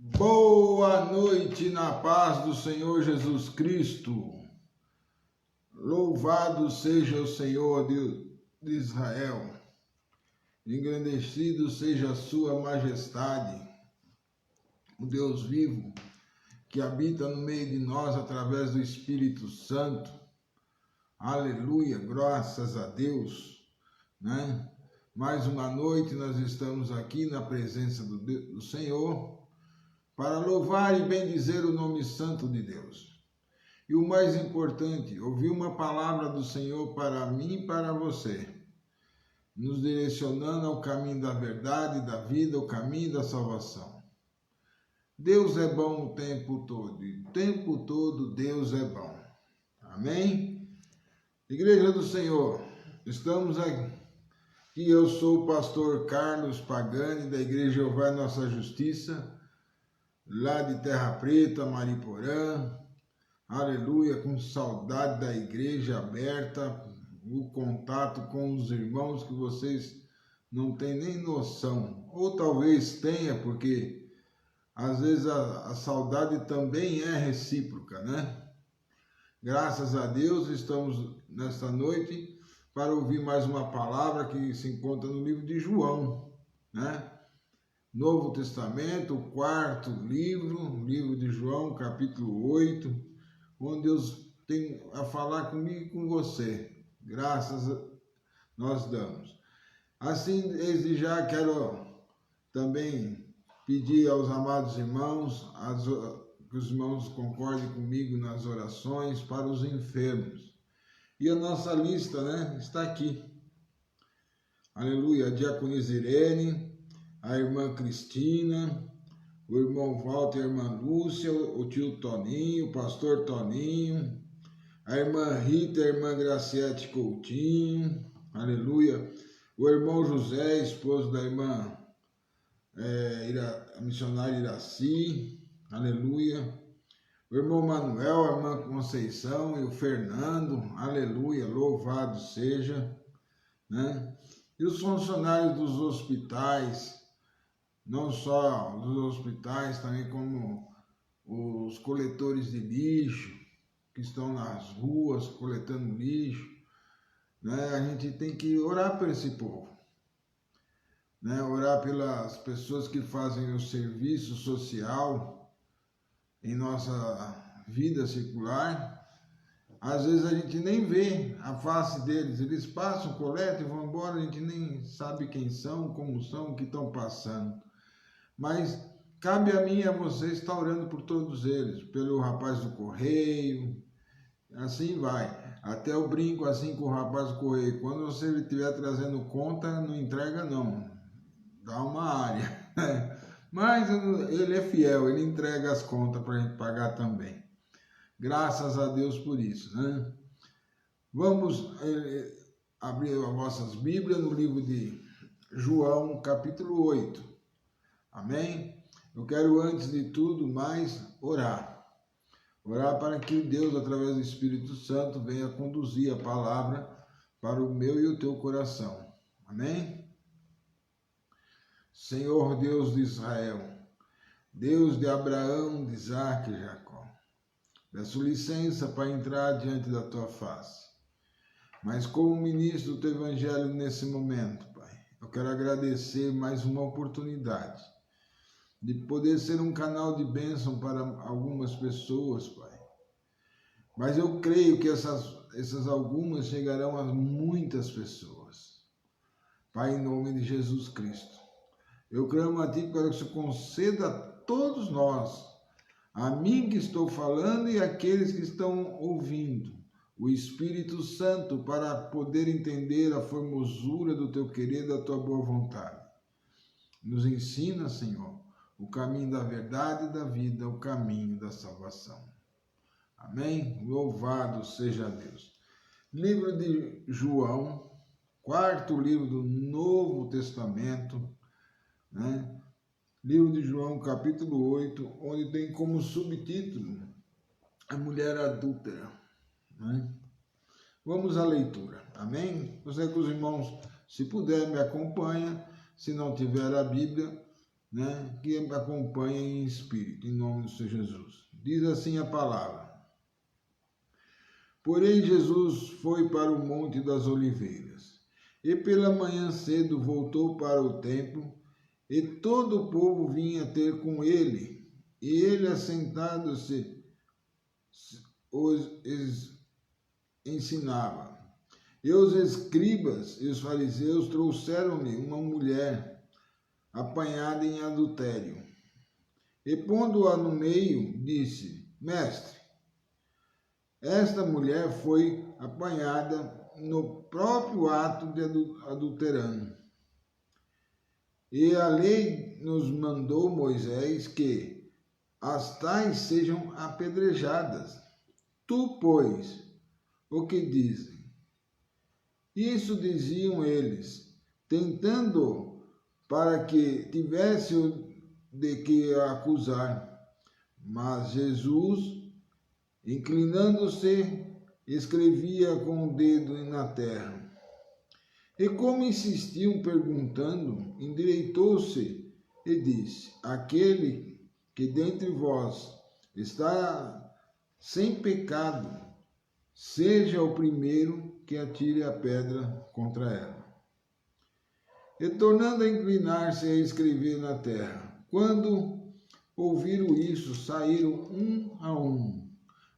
Boa noite na paz do Senhor Jesus Cristo. Louvado seja o Senhor de Israel. Engrandecido seja a sua majestade, o Deus vivo que habita no meio de nós através do Espírito Santo. Aleluia, graças a Deus, né? Mais uma noite nós estamos aqui na presença do Senhor para louvar e bendizer o nome santo de Deus. E o mais importante, ouvir uma palavra do Senhor para mim e para você, nos direcionando ao caminho da verdade, da vida, o caminho da salvação. Deus é bom o tempo todo, e o tempo todo Deus é bom. Amém? Igreja do Senhor, estamos aqui. Eu sou o pastor Carlos Pagani, da Igreja Jeová Nossa Justiça, lá de Terra Preta, Mariporã. Aleluia, com saudade da igreja aberta, o contato com os irmãos que vocês não têm nem noção, ou talvez tenha, porque às vezes a saudade também é recíproca, né? Graças a Deus estamos nesta noite para ouvir mais uma palavra que se encontra no livro de João, né? Novo Testamento, o quarto livro, livro de João, capítulo 8, onde Deus tem a falar comigo e com você. Graças a nós damos. Assim, desde já quero também pedir aos amados irmãos, que os irmãos concordem comigo nas orações para os enfermos. E a nossa lista, né, está aqui. Aleluia, a diaconisa Irene, a irmã Cristina, o irmão Walter, a irmã Lúcia, o tio Toninho, o pastor Toninho, a irmã Rita, a irmã Graciete Coutinho, aleluia, o irmão José, esposo da irmã a missionária Iraci, aleluia, o irmão Manuel, a irmã Conceição e o Fernando, aleluia, louvado seja, né? E os funcionários dos hospitais, não só dos hospitais, também como os coletores de lixo, que estão nas ruas coletando lixo, né? A gente tem que orar por esse povo, né? Orar pelas pessoas que fazem o serviço social em nossa vida secular. Às vezes a gente nem vê a face deles, eles passam, coletam e vão embora, a gente nem sabe quem são, como são, o que estão passando. Mas cabe a mim e a você estar orando por todos eles, pelo rapaz do correio, assim vai. Até eu brinco assim com o rapaz do correio, quando você estiver trazendo conta, não entrega não, dá uma área. Mas ele é fiel, ele entrega as contas para a gente pagar também. Graças a Deus por isso, né? Vamos abrir as vossas Bíblias no livro de João, capítulo 8. Amém? Eu quero, antes de tudo mais, orar. Orar para que Deus, através do Espírito Santo, venha conduzir a palavra para o meu e o teu coração. Amém? Senhor Deus de Israel, Deus de Abraão, de Isaac e Jacó, peço licença para entrar diante da tua face. Mas como ministro do teu evangelho nesse momento, Pai, eu quero agradecer mais uma oportunidade de poder ser um canal de bênção para algumas pessoas, Pai. Mas eu creio que essas algumas chegarão a muitas pessoas. Pai, em nome de Jesus Cristo, eu clamo a Ti para que você conceda a todos nós, a mim que estou falando e aqueles que estão ouvindo, o Espírito Santo para poder entender a formosura do Teu querer, da Tua boa vontade. Nos ensina, Senhor, o caminho da verdade e da vida, o caminho da salvação. Amém? Louvado seja Deus. Livro de João, quarto livro do Novo Testamento, né? Livro de João, capítulo 8, onde tem como subtítulo a mulher adúltera, né? Vamos à leitura, amém? Você que os irmãos, se puder, me acompanha. Se não tiver a Bíblia, né, que acompanha em espírito, em nome do Senhor Jesus. Diz assim a palavra. Porém, Jesus foi para o Monte das Oliveiras, e pela manhã cedo voltou para o templo, e todo o povo vinha ter com ele, e ele, assentado-se, os ensinava. E os escribas e os fariseus trouxeram-lhe uma mulher apanhada em adultério. E pondo-a no meio, disse: Mestre, esta mulher foi apanhada no próprio ato de adulterando. E a lei nos mandou Moisés que as tais sejam apedrejadas. Tu, pois, o que dizem? Isso diziam eles, tentando para que tivesse de que acusar. Mas Jesus, inclinando-se, escrevia com o dedo na terra. E como insistiam perguntando, endireitou-se e disse: Aquele que dentre vós está sem pecado, seja o primeiro que atire a pedra contra ela. E tornando a inclinar-se a escrever na terra, quando ouviram isso, saíram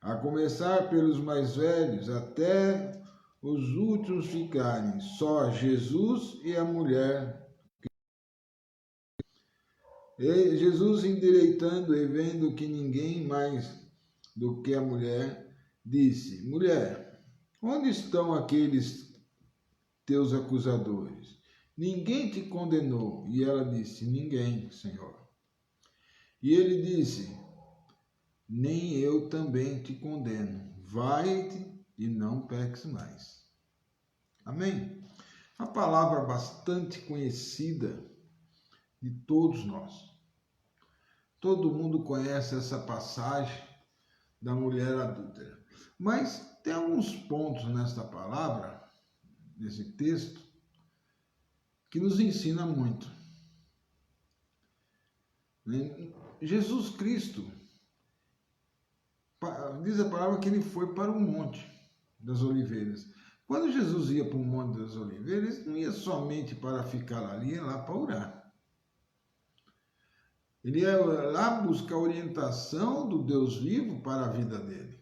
a começar pelos mais velhos, até os últimos ficarem só Jesus e a mulher. E Jesus, endireitando e vendo que ninguém mais do que a mulher, disse: Mulher, onde estão aqueles teus acusadores? Ninguém te condenou? E ela disse: Ninguém, Senhor. E ele disse: Nem eu também te condeno. Vai-te e não peques mais. Amém? Uma palavra bastante conhecida de todos nós. Todo mundo conhece essa passagem da mulher adúltera. Mas tem alguns pontos nesta palavra, nesse texto, que nos ensina muito. Jesus Cristo, diz a palavra que ele foi para o Monte das Oliveiras. Quando Jesus ia para o Monte das Oliveiras, ele não ia somente para ficar ali, ia lá para orar. Ele ia lá buscar orientação do Deus vivo para a vida dele.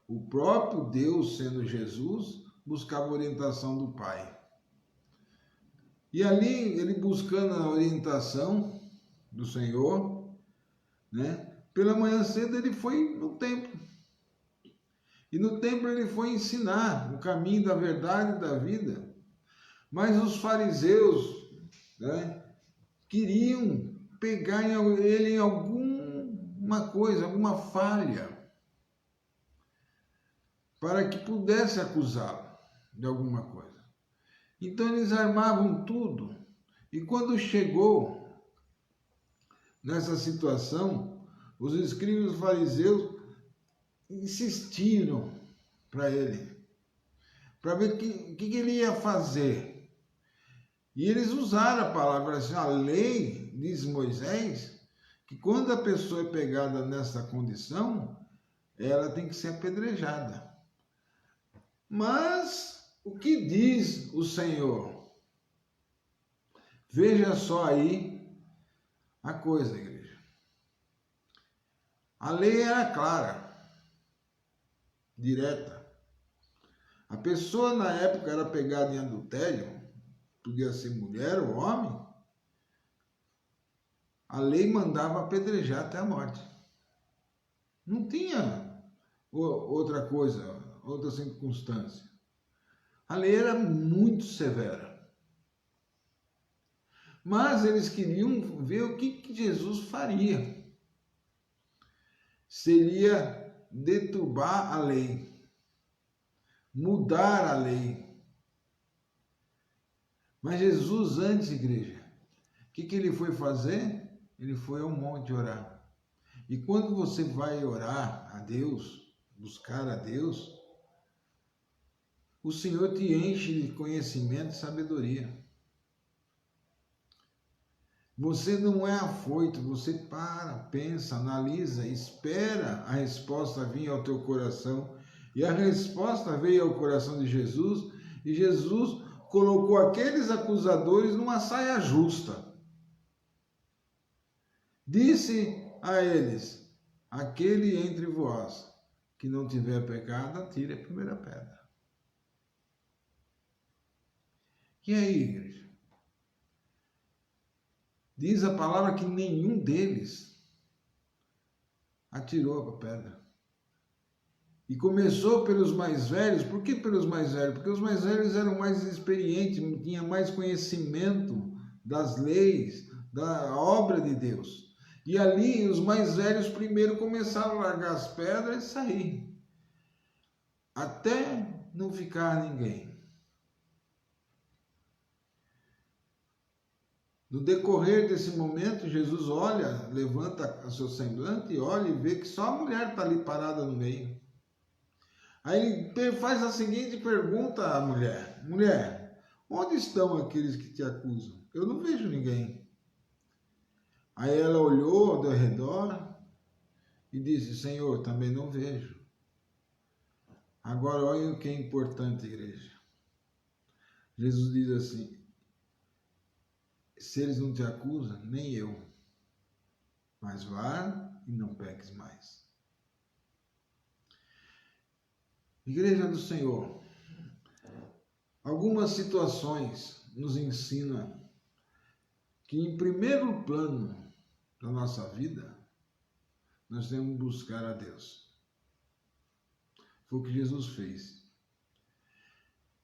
O próprio Deus, sendo Jesus, buscava orientação do Pai. E ali, ele buscando a orientação do Senhor, né? Pela manhã cedo ele foi no templo. E no templo ele foi ensinar o caminho da verdade e da vida. Mas os fariseus, né, queriam pegar ele em alguma coisa, alguma falha, para que pudesse acusá-lo de alguma coisa. Então eles armavam tudo. E quando chegou nessa situação, os escribas e os fariseus insistiram para ele, para ver o que ele ia fazer. E eles usaram a palavra assim, a lei, diz Moisés, que quando a pessoa é pegada nessa condição, ela tem que ser apedrejada. Mas o que diz o Senhor? Veja só aí a coisa, igreja. A lei era clara, direta. A pessoa na época era pegada em adultério, podia ser mulher ou homem, a lei mandava apedrejar até a morte. Não tinha outra coisa, outra circunstância. A lei era muito severa. Mas eles queriam ver o que Jesus faria. Seria deturbar a lei, mudar a lei. Mas Jesus, antes, igreja, o que ele foi fazer? Ele foi ao monte orar. E quando você vai orar a Deus, buscar a Deus, o Senhor te enche de conhecimento e sabedoria. Você não é afoito, você pensa, analisa, espera a resposta vir ao teu coração. E a resposta veio ao coração de Jesus, e Jesus colocou aqueles acusadores numa saia justa. Disse a eles: aquele entre vós que não tiver pecado, atire a primeira pedra. E aí, igreja? Diz a palavra que nenhum deles atirou a pedra. E começou pelos mais velhos. Por que pelos mais velhos? Porque os mais velhos eram mais experientes, tinham mais conhecimento das leis, da obra de Deus. E ali os mais velhos primeiro começaram a largar as pedras e sair. Até não ficar ninguém. No decorrer desse momento, Jesus olha, levanta o seu semblante e olha e vê que só a mulher está ali parada no meio. Aí ele faz a seguinte pergunta à mulher: mulher, onde estão aqueles que te acusam? Eu não vejo ninguém. Aí ela olhou ao redor e disse: Senhor, também não vejo. Agora olha o que é importante, igreja. Jesus diz assim: se eles não te acusam, nem eu. Mas vá e não peques mais. Igreja do Senhor, algumas situações nos ensinam que em primeiro plano da nossa vida, nós temos que buscar a Deus. Foi o que Jesus fez.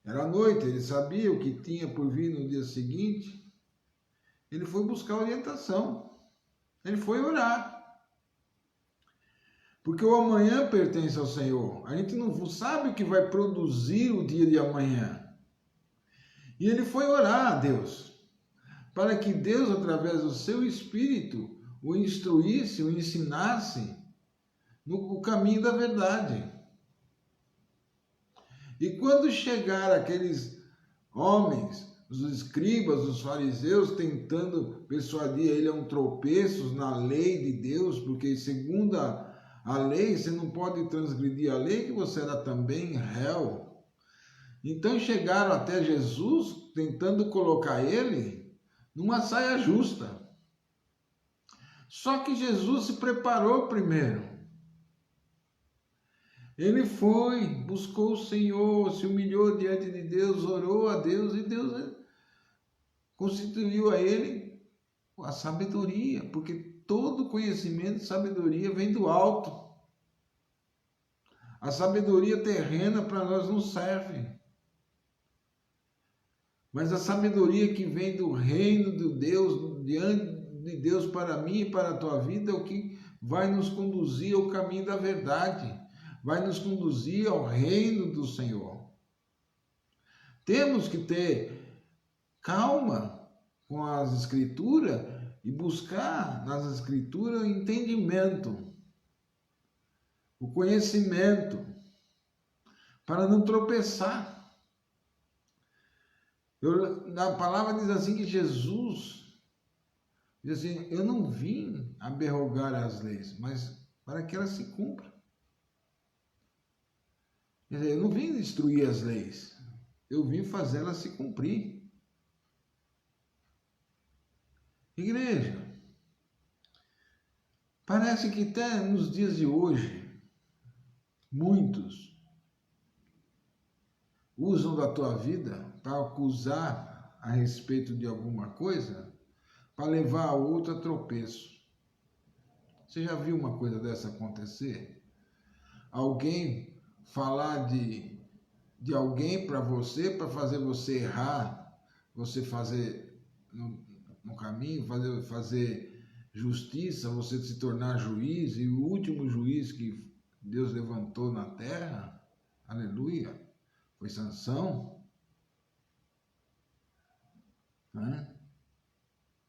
Era noite, ele sabia o que tinha por vir no dia seguinte. Ele foi buscar orientação. Ele foi orar. Porque o amanhã pertence ao Senhor. A gente não sabe o que vai produzir o dia de amanhã. E ele foi orar a Deus, para que Deus, através do seu Espírito, o instruísse, o ensinasse no caminho da verdade. E quando chegar aqueles homens, os escribas, os fariseus, tentando persuadir ele a um tropeço na lei de Deus, porque segundo a lei, você não pode transgredir a lei, que você era também réu. Então chegaram até Jesus, tentando colocar ele numa saia justa. Só que Jesus se preparou primeiro. Ele foi, buscou o Senhor, se humilhou diante de Deus, orou a Deus e Deus constituiu a ele a sabedoria, porque todo conhecimento e sabedoria vem do alto. A sabedoria terrena para nós não serve. Mas a sabedoria que vem do reino de Deus, diante de Deus para mim e para a tua vida, é o que vai nos conduzir ao caminho da verdade. Vai nos conduzir ao reino do Senhor. Temos que ter calma com as Escrituras e buscar nas Escrituras o entendimento, o conhecimento, para não tropeçar. A palavra diz assim que Jesus diz assim: eu não vim abrogar as leis, mas para que elas se cumpram. Quer dizer, eu não vim destruir as leis, eu vim fazê-las se cumprir. Igreja, parece que até nos dias de hoje, muitos usam da tua vida para acusar a respeito de alguma coisa, para levar a outra a tropeço. Você já viu uma coisa dessa acontecer? Alguém falar de alguém para você, para fazer você errar, você fazer no caminho, fazer justiça, você se tornar juiz, e o último juiz que Deus levantou na terra, aleluia, foi Sansão. Né?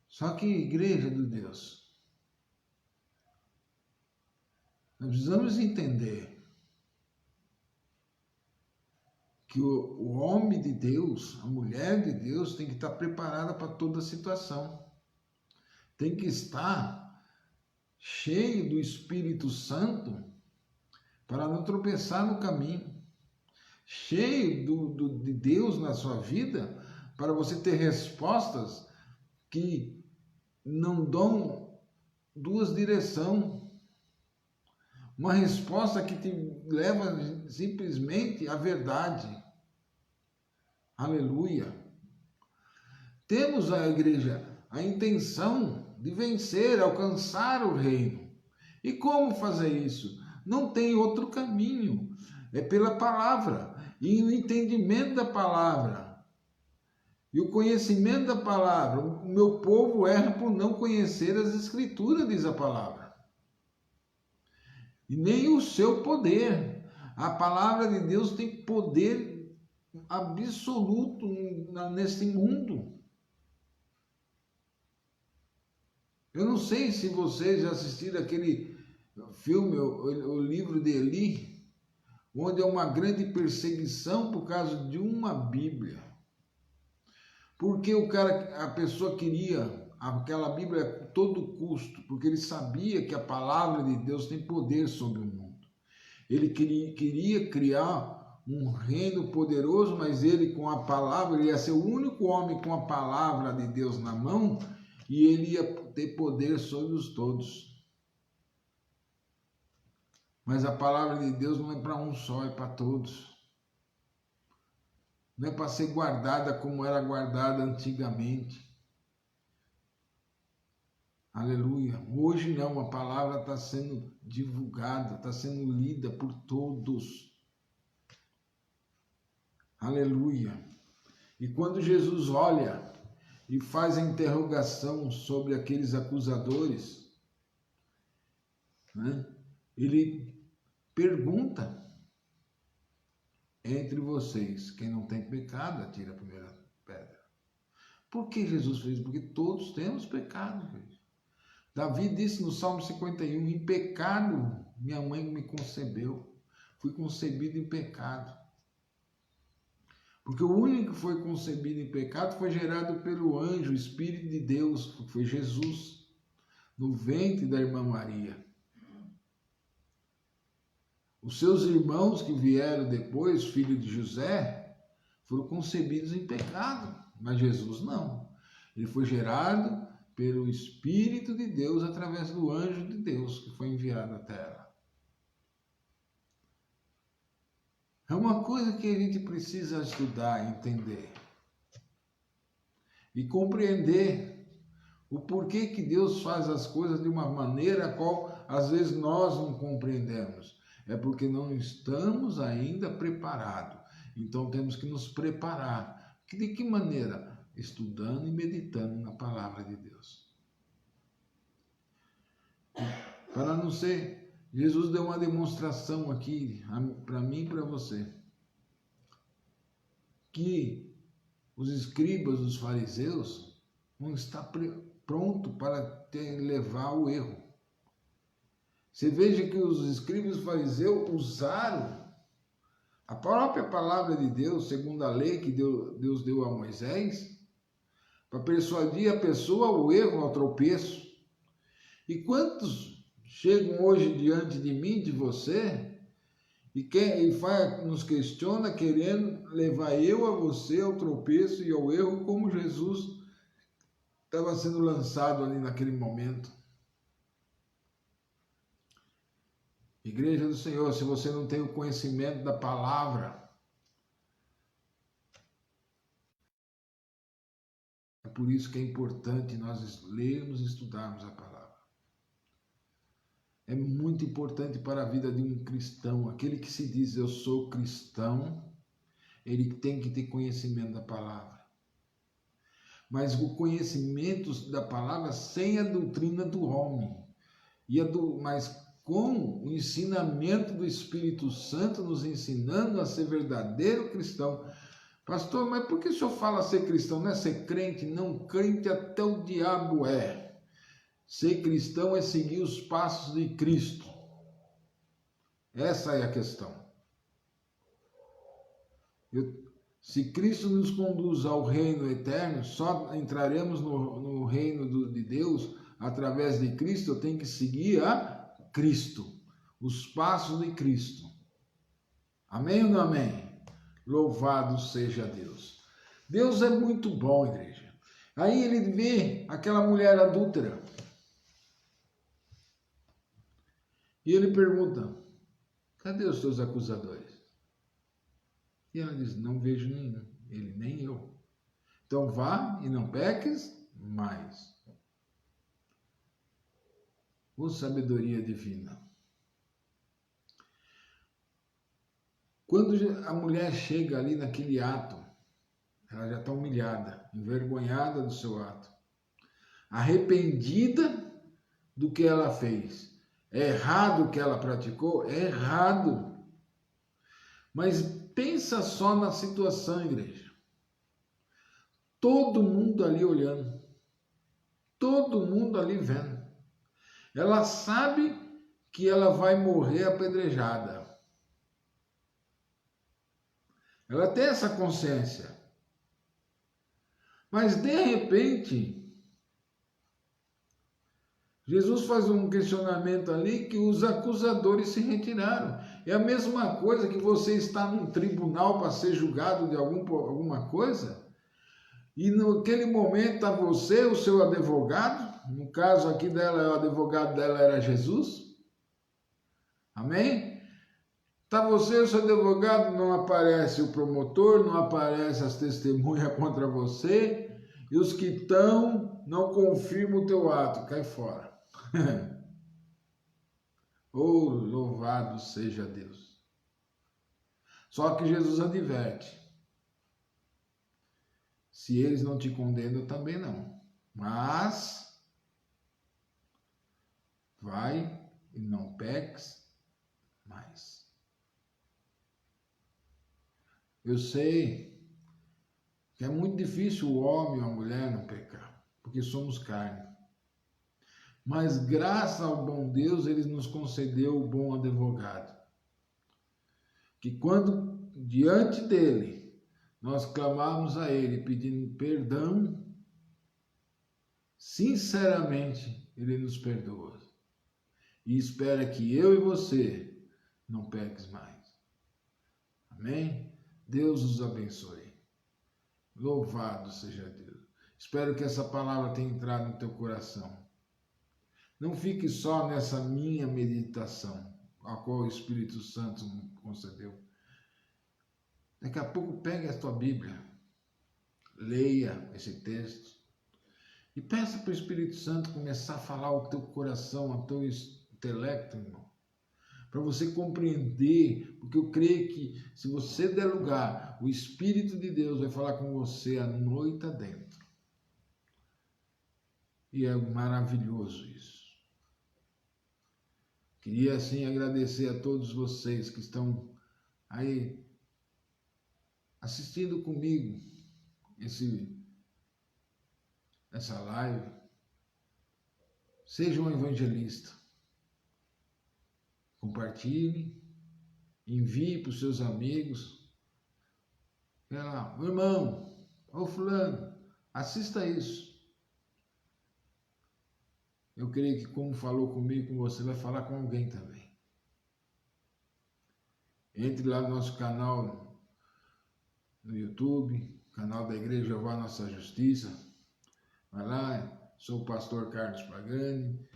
Só que, igreja de Deus, nós precisamos entender que o homem de Deus, a mulher de Deus, tem que estar preparada para toda situação. tem que estar cheio do Espírito Santo para não tropeçar no caminho. Cheio de Deus na sua vida para você ter respostas que não dão duas direções. Uma resposta que te leva simplesmente à verdade. Aleluia. Temos a igreja a intenção de vencer, alcançar o reino. E como fazer isso? Não tem outro caminho. É pela palavra e o entendimento da palavra. E o conhecimento da palavra. O meu povo erra por não conhecer as Escrituras, diz a palavra. E nem o seu poder. A palavra de Deus tem poder absoluto neste mundo. Eu não sei se vocês já assistiram aquele filme, o livro de Eli, onde é uma grande perseguição por causa de uma Bíblia. Porque a pessoa queria aquela Bíblia a todo custo, porque ele sabia que a palavra de Deus tem poder sobre o mundo. Ele queria criar um reino poderoso, mas ele com a palavra, ele ia ser o único homem com a palavra de Deus na mão, e ele ia ter poder sobre os todos. Mas a palavra de Deus não é para um só, é para todos. Não é para ser guardada como era guardada antigamente. Aleluia. Hoje não, a palavra está sendo divulgada, está sendo lida por todos. Aleluia. E quando Jesus olha e faz a interrogação sobre aqueles acusadores, né? Ele pergunta: entre vocês, quem não tem pecado, atira a primeira pedra. Por que Jesus fez isso? Porque todos temos pecado. Davi disse no Salmo 51, em pecado minha mãe me concebeu. Fui concebido em pecado. Porque o único que foi concebido em pecado foi gerado pelo anjo, o Espírito de Deus, que foi Jesus, no ventre da irmã Maria. Os seus irmãos que vieram depois, filho de José, foram concebidos em pecado, mas Jesus não. Ele foi gerado pelo Espírito de Deus através do anjo de Deus que foi enviado à terra. É uma coisa que a gente precisa estudar, entender e compreender o porquê que Deus faz as coisas de uma maneira a qual às vezes nós não compreendemos. É porque não estamos ainda preparados. Então temos que nos preparar. De que maneira? Estudando e meditando na palavra de Deus. Para não ser... Jesus deu uma demonstração aqui, para mim e para você, que os escribas, os fariseus, não estão prontos para levar ao erro. Você veja que os escribas e os fariseus usaram a própria palavra de Deus, segundo a lei que Deus deu a Moisés, para persuadir a pessoa ao erro, ao tropeço. E quantos chegam hoje diante de mim, de você, e nos questiona querendo levar eu a você ao tropeço e ao erro, como Jesus estava sendo lançado ali naquele momento. Igreja do Senhor, se você não tem o conhecimento da palavra, é por isso que é importante nós lermos e estudarmos a palavra. É muito importante para a vida de um cristão. Aquele que se diz eu sou cristão, ele tem que ter conhecimento da palavra. Mas o conhecimento da palavra sem a doutrina do homem. Mas com o ensinamento do Espírito Santo nos ensinando a ser verdadeiro cristão. Pastor, mas por que o senhor fala ser cristão? Não é ser crente? Não, crente até o diabo é. Ser cristão é seguir os passos de Cristo. Essa é a questão. Se Cristo nos conduz ao reino eterno, só entraremos no reino de Deus através de Cristo, eu tenho que seguir a Cristo, os passos de Cristo. Amém ou não amém? Louvado seja Deus. Deus é muito bom, igreja. Aí ele vê aquela mulher adúltera. E ele pergunta, cadê os teus acusadores? E ela diz, não vejo nenhum, ele nem eu. Então vá e não peques mais. Ô sabedoria divina. Quando a mulher chega ali naquele ato, ela já está humilhada, envergonhada do seu ato, arrependida do que ela fez. É errado o que ela praticou? É errado. Mas pensa só na situação, igreja. Todo mundo ali olhando. Todo mundo ali vendo. Ela sabe que ela vai morrer apedrejada. Ela tem essa consciência. Mas de repente, Jesus faz um questionamento ali que os acusadores se retiraram. É a mesma coisa que você está num tribunal para ser julgado de alguma coisa, e naquele momento está você, o seu advogado, no caso aqui dela, o advogado dela era Jesus. Amém? Está você, o seu advogado, não aparece o promotor, não aparece as testemunhas contra você, e os que estão não confirmam o teu ato, cai fora. Oh, louvado seja Deus. Só que Jesus adverte, se eles não te condenam, também não. Mas, vai e não peques mais. Eu sei que é muito difícil o homem ou a mulher não pecar, porque somos carne. Mas graças ao bom Deus, Ele nos concedeu o bom advogado. Que quando diante dele, nós clamamos a Ele pedindo perdão, sinceramente, Ele nos perdoa. E espera que eu e você não peques mais. Amém? Deus os abençoe. Louvado seja Deus. Espero que essa palavra tenha entrado no teu coração. Não fique só nessa minha meditação, a qual o Espírito Santo me concedeu. Daqui a pouco pegue a tua Bíblia, leia esse texto e peça para o Espírito Santo começar a falar ao teu coração, ao teu intelecto, irmão. Para você compreender, porque eu creio que se você der lugar, o Espírito de Deus vai falar com você a noite adentro. E é maravilhoso isso. Queria assim agradecer a todos vocês que estão aí assistindo comigo essa live. Seja um evangelista. Compartilhe, envie para os seus amigos. Vai lá, meu irmão, ô fulano, assista isso. Eu creio que como falou comigo, com você, vai falar com alguém também. Entre lá no nosso canal no YouTube, canal da Igreja Jeová Nossa Justiça. Vai lá, sou o pastor Carlos Pagani.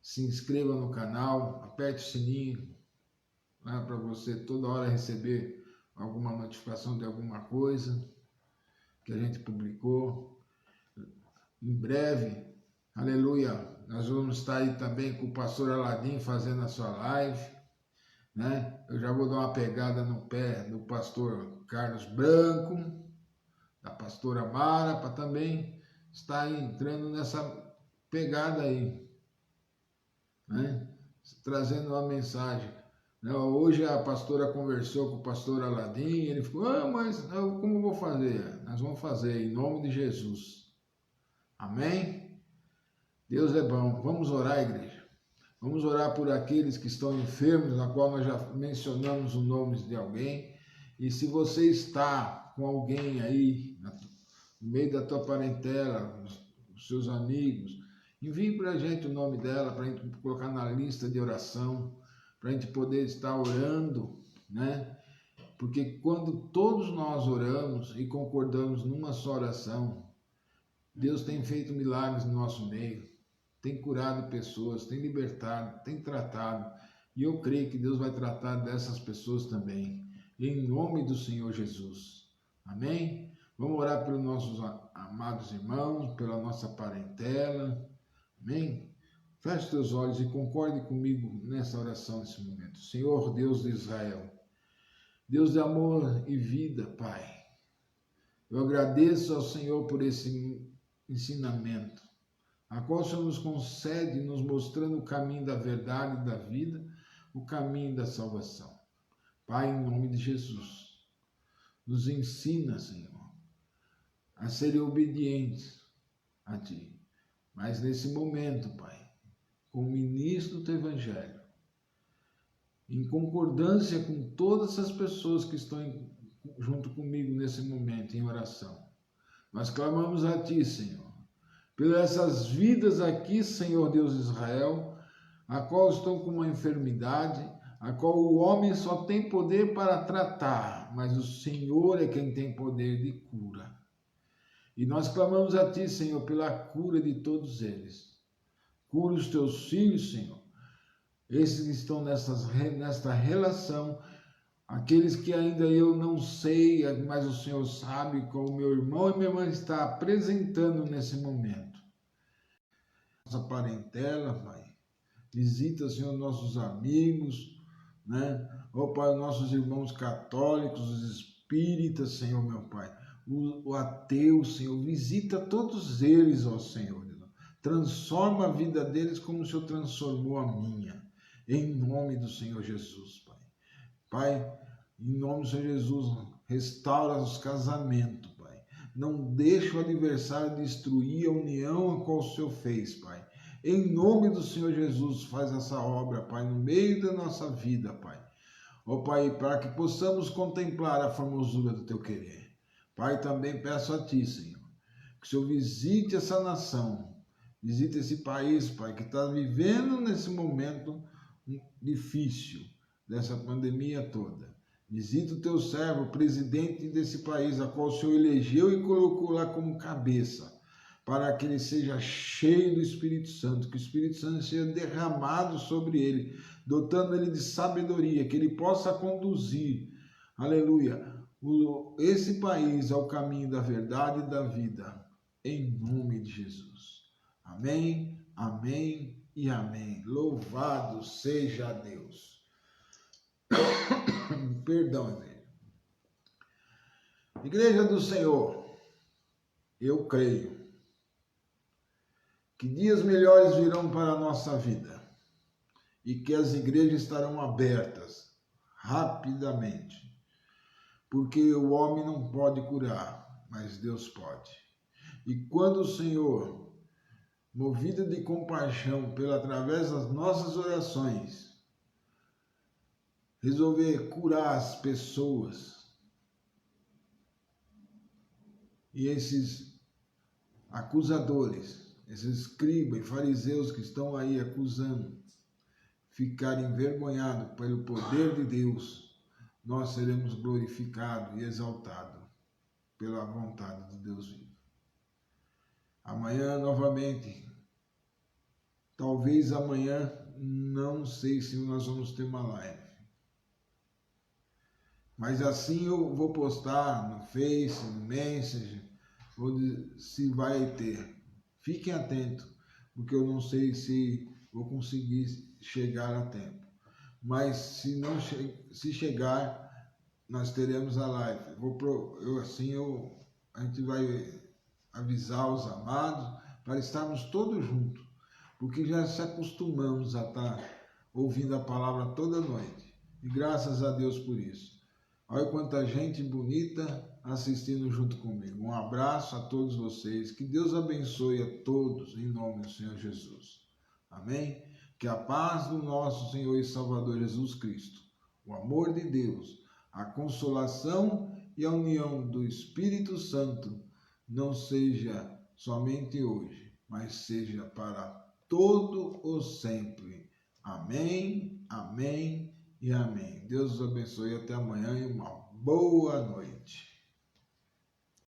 Se inscreva no canal, aperte o sininho, lá para você toda hora receber alguma notificação de alguma coisa que a gente publicou. Em breve, aleluia, nós vamos estar aí também com o pastor Aladim fazendo a sua live, né? Eu já vou dar uma pegada no pé do pastor Carlos Branco, da pastora Mara, para também estar entrando nessa pegada aí, né? Trazendo uma mensagem. Hoje a pastora conversou com o pastor Aladim e ele ficou, mas como eu vou fazer? Nós vamos fazer em nome de Jesus. Amém? Deus é bom. Vamos orar, igreja. Vamos orar por aqueles que estão enfermos, na qual nós já mencionamos o nome de alguém. E se você está com alguém aí no meio da tua parentela, os seus amigos. Envie para a gente o nome dela, para a gente colocar na lista de oração, para a gente poder estar orando, né? Porque quando todos nós oramos e concordamos numa só oração, Deus tem feito milagres no nosso meio, tem curado pessoas, tem libertado, tem tratado. E eu creio que Deus vai tratar dessas pessoas também, em nome do Senhor Jesus. Amém? Vamos orar pelos nossos amados irmãos, pela nossa parentela. Amém? Feche teus olhos e concorde comigo nessa oração, nesse momento. Senhor Deus de Israel, Deus de amor e vida, Pai, eu agradeço ao Senhor por esse ensinamento, a qual o Senhor nos concede, nos mostrando o caminho da verdade e da vida, o caminho da salvação. Pai, em nome de Jesus, nos ensina, Senhor, a serem obedientes a Ti. Mas nesse momento, Pai, como ministro do Teu Evangelho, em concordância com todas as pessoas que estão junto comigo nesse momento em oração, nós clamamos a Ti, Senhor, pelas essas vidas aqui, Senhor Deus de Israel, a qual estão com uma enfermidade, a qual o homem só tem poder para tratar, mas o Senhor é quem tem poder de cura. E nós clamamos a Ti, Senhor, pela cura de todos eles. Cura os Teus filhos, Senhor, esses que estão nesta relação, aqueles que ainda eu não sei, mas o Senhor sabe qual o meu irmão e minha irmã está apresentando nesse momento. Nossa parentela, Pai, visita, Senhor, nossos amigos, né? Ó Pai, nossos irmãos católicos, os espíritas, Senhor, meu Pai, o ateu, Senhor, visita todos eles, ó Senhor, transforma a vida deles como o Senhor transformou a minha, em nome do Senhor Jesus, Pai. Pai, em nome do Senhor Jesus, restaura os casamentos, Pai. Não deixa o adversário destruir a união a qual o Senhor fez, Pai. Em nome do Senhor Jesus, faz essa obra, Pai, no meio da nossa vida, Pai. Ó Pai, para que possamos contemplar a formosura do Teu querer. Pai, também peço a Ti, Senhor, que o Senhor visite essa nação, visite esse país, Pai, que está vivendo nesse momento difícil dessa pandemia toda. Visita o Teu servo, presidente desse país, a qual o Senhor elegeu e colocou lá como cabeça, para que ele seja cheio do Espírito Santo, que o Espírito Santo seja derramado sobre ele, dotando ele de sabedoria, que ele possa conduzir, aleluia, esse país ao caminho da verdade e da vida, em nome de Jesus. Amém, amém e amém. Louvado seja Deus. Perdão, igreja. Igreja do Senhor, eu creio que dias melhores virão para a nossa vida e que as igrejas estarão abertas rapidamente, porque o homem não pode curar, mas Deus pode. E quando o Senhor, movido de compaixão através das nossas orações, resolver curar as pessoas e esses acusadores, esses escribas e fariseus que estão aí acusando, ficarem envergonhados pelo poder de Deus, nós seremos glorificados e exaltados pela vontade de Deus vivo. Amanhã, novamente, talvez amanhã, não sei se nós vamos ter uma live. Mas assim eu vou postar no Face, no Messenger, se vai ter. Fiquem atentos, porque eu não sei se vou conseguir chegar a tempo. Mas se chegar, nós teremos a live. A gente vai avisar os amados para estarmos todos juntos, porque já se acostumamos a estar ouvindo a palavra toda noite. E graças a Deus por isso. Olha quanta gente bonita assistindo junto comigo. Um abraço a todos vocês. Que Deus abençoe a todos em nome do Senhor Jesus. Amém? Que a paz do nosso Senhor e Salvador Jesus Cristo, o amor de Deus, a consolação e a união do Espírito Santo não seja somente hoje, mas seja para todo o sempre. Amém, amém e amém. Deus os abençoe até amanhã e uma boa noite.